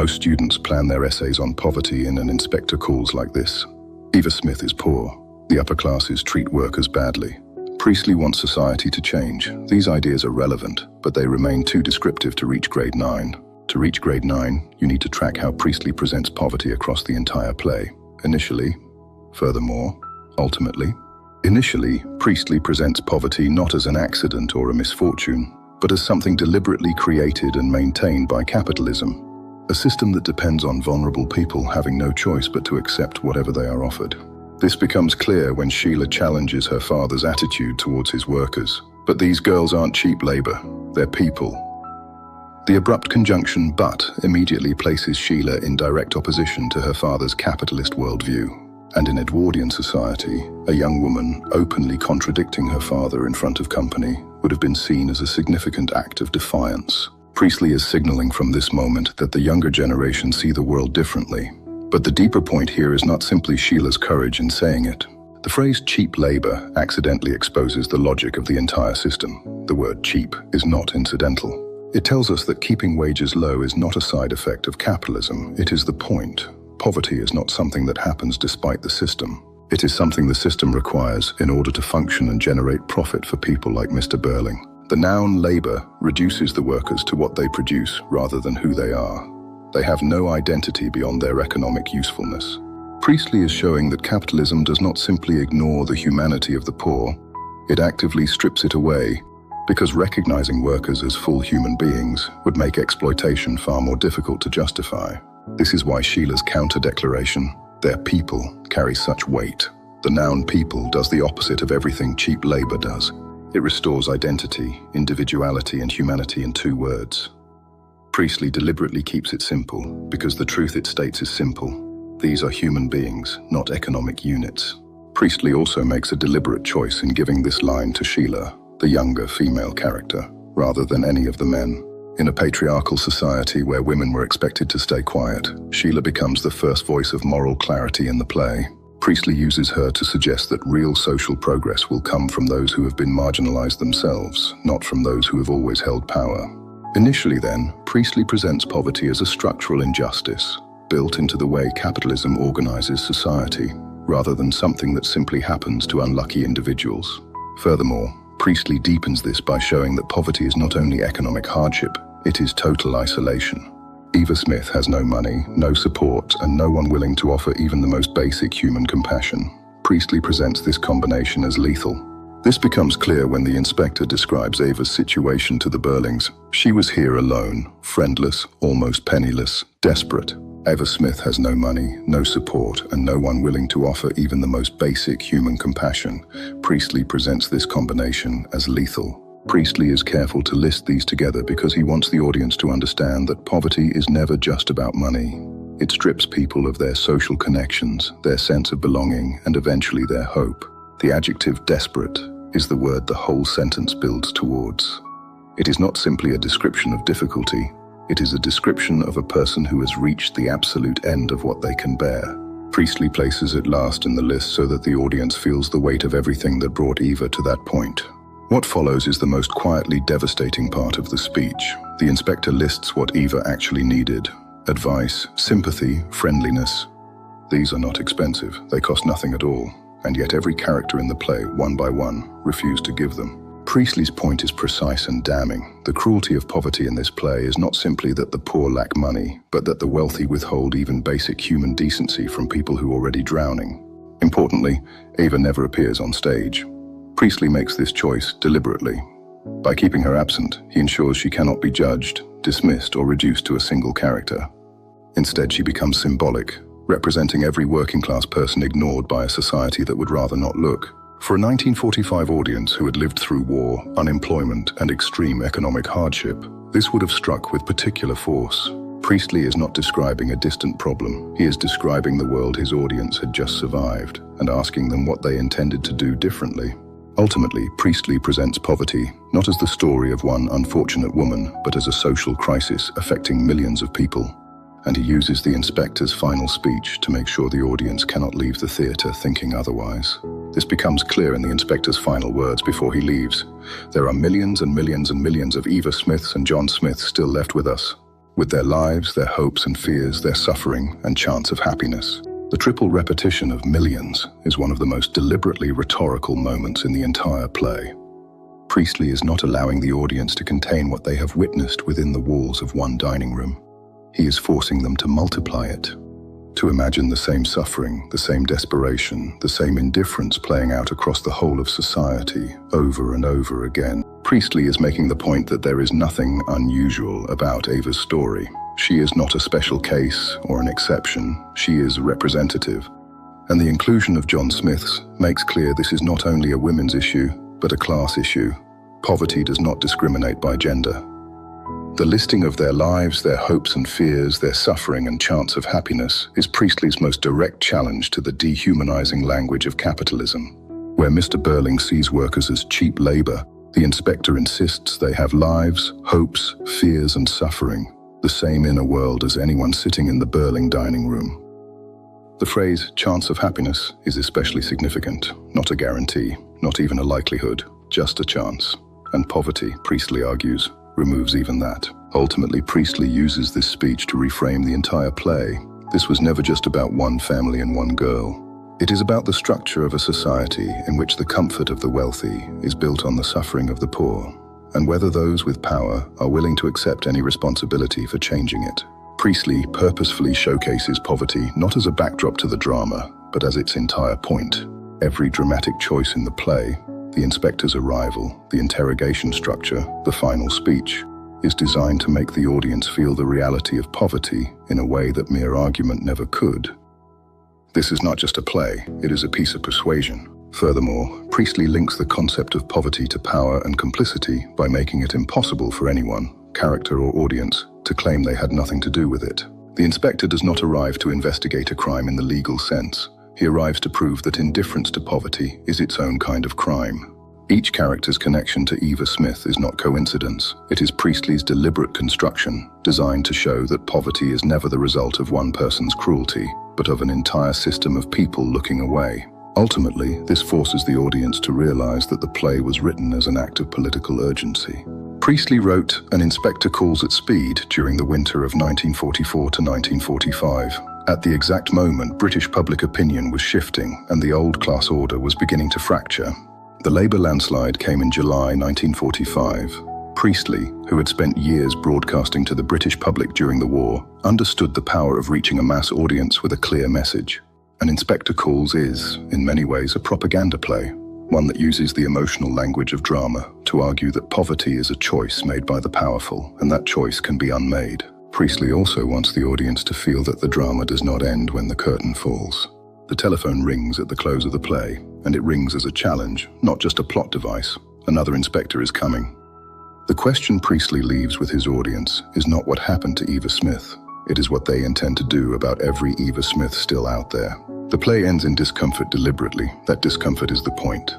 Most students plan their essays on poverty in an inspector calls like this. Eva Smith is poor. The upper classes treat workers badly. Priestley wants society to change. These ideas are relevant, but they remain too descriptive to reach grade 9. To reach grade 9, you need to track how Priestley presents poverty across the entire play. Initially, furthermore, ultimately. Initially, Priestley presents poverty not as an accident or a misfortune, but as something deliberately created and maintained by capitalism, a system that depends on vulnerable people having no choice but to accept whatever they are offered. This becomes clear when Sheila challenges her father's attitude towards his workers. But these girls aren't cheap labor, they're people. The abrupt conjunction "but" immediately places Sheila in direct opposition to her father's capitalist worldview. And in Edwardian society, a young woman openly contradicting her father in front of company would have been seen as a significant act of defiance. Priestley is signaling from this moment that the younger generation see the world differently. But the deeper point here is not simply Sheila's courage in saying it. The phrase cheap labor accidentally exposes the logic of the entire system. The word cheap is not incidental. It tells us that keeping wages low is not a side effect of capitalism, it is the point. Poverty is not something that happens despite the system. It is something the system requires in order to function and generate profit for people like Mr. Burling. The noun labor reduces the workers to what they produce rather than who they are. They have no identity beyond their economic usefulness. Priestley is showing that capitalism does not simply ignore the humanity of the poor, it actively strips it away, because recognizing workers as full human beings would make exploitation far more difficult to justify. This is why Sheila's counter-declaration, "their people," carries such weight. The noun people does the opposite of everything cheap labor does. It restores identity, individuality, and humanity in 2 words. Priestley deliberately keeps it simple, because the truth it states is simple. These are human beings, not economic units. Priestley also makes a deliberate choice in giving this line to Sheila, the younger female character, rather than any of the men. In a patriarchal society where women were expected to stay quiet, Sheila becomes the first voice of moral clarity in the play. Priestley uses her to suggest that real social progress will come from those who have been marginalized themselves, not from those who have always held power. Initially then, Priestley presents poverty as a structural injustice, built into the way capitalism organizes society, rather than something that simply happens to unlucky individuals. Furthermore, Priestley deepens this by showing that poverty is not only economic hardship, it is total isolation. Eva Smith has no money, no support, and no one willing to offer even the most basic human compassion. Priestley presents this combination as lethal. This becomes clear when the inspector describes Eva's situation to the Burlings. She was here alone, friendless, almost penniless, desperate. Eva Smith has no money, no support, and no one willing to offer even the most basic human compassion. Priestley presents this combination as lethal. Priestley is careful to list these together because he wants the audience to understand that poverty is never just about money. It strips people of their social connections, their sense of belonging, and eventually their hope. The adjective desperate is the word the whole sentence builds towards. It is not simply a description of difficulty, it is a description of a person who has reached the absolute end of what they can bear. Priestley places it last in the list so that the audience feels the weight of everything that brought Eva to that point. What follows is the most quietly devastating part of the speech. The inspector lists what Eva actually needed: advice, sympathy, friendliness. These are not expensive, they cost nothing at all, and yet every character in the play, one by one, refused to give them. Priestley's point is precise and damning. The cruelty of poverty in this play is not simply that the poor lack money, but that the wealthy withhold even basic human decency from people who are already drowning. Importantly, Eva never appears on stage. Priestley makes this choice deliberately. By keeping her absent, he ensures she cannot be judged, dismissed, or reduced to a single character. Instead, she becomes symbolic, representing every working-class person ignored by a society that would rather not look. For a 1945 audience who had lived through war, unemployment, and extreme economic hardship, this would have struck with particular force. Priestley is not describing a distant problem. He is describing the world his audience had just survived and asking them what they intended to do differently. Ultimately, Priestley presents poverty not as the story of one unfortunate woman, but as a social crisis affecting millions of people. And he uses the inspector's final speech to make sure the audience cannot leave the theatre thinking otherwise. This becomes clear in the inspector's final words before he leaves. There are millions and millions and millions of Eva Smiths and John Smiths still left with us, with their lives, their hopes and fears, their suffering and chance of happiness. The triple repetition of millions is one of the most deliberately rhetorical moments in the entire play. Priestley is not allowing the audience to contain what they have witnessed within the walls of one dining room. He is forcing them to multiply it, to imagine the same suffering, the same desperation, the same indifference playing out across the whole of society over and over again. Priestley is making the point that there is nothing unusual about Eva's story. She is not a special case or an exception. She is representative. And the inclusion of John Smith's makes clear this is not only a women's issue, but a class issue. Poverty does not discriminate by gender. The listing of their lives, their hopes and fears, their suffering and chance of happiness is Priestley's most direct challenge to the dehumanizing language of capitalism. Where Mr. Burling sees workers as cheap labor, the inspector insists they have lives, hopes, fears and suffering, the same inner world as anyone sitting in the Burling dining room. The phrase chance of happiness is especially significant, not a guarantee, not even a likelihood, just a chance. And poverty, Priestley argues, removes even that. Ultimately, Priestley uses this speech to reframe the entire play. This was never just about one family and one girl. It is about the structure of a society in which the comfort of the wealthy is built on the suffering of the poor, and whether those with power are willing to accept any responsibility for changing it. Priestley purposefully showcases poverty not as a backdrop to the drama, but as its entire point. Every dramatic choice in the play, the inspector's arrival, the interrogation structure, the final speech, is designed to make the audience feel the reality of poverty in a way that mere argument never could. This is not just a play, it is a piece of persuasion. Furthermore, Priestley links the concept of poverty to power and complicity by making it impossible for anyone, character or audience, to claim they had nothing to do with it. The inspector does not arrive to investigate a crime in the legal sense. He arrives to prove that indifference to poverty is its own kind of crime. Each character's connection to Eva Smith is not coincidence. It is Priestley's deliberate construction, designed to show that poverty is never the result of one person's cruelty, but of an entire system of people looking away. Ultimately, this forces the audience to realize that the play was written as an act of political urgency. Priestley wrote An Inspector Calls at Speed during the winter of 1944 to 1945. At the exact moment, British public opinion was shifting and the old class order was beginning to fracture. The Labour landslide came in July 1945. Priestley, who had spent years broadcasting to the British public during the war, understood the power of reaching a mass audience with a clear message. An Inspector Calls is, in many ways, a propaganda play, one that uses the emotional language of drama to argue that poverty is a choice made by the powerful, and that choice can be unmade. Priestley also wants the audience to feel that the drama does not end when the curtain falls. The telephone rings at the close of the play, and it rings as a challenge, not just a plot device. Another inspector is coming. The question Priestley leaves with his audience is not what happened to Eva Smith. It is what they intend to do about every Eva Smith still out there. The play ends in discomfort deliberately. That discomfort is the point.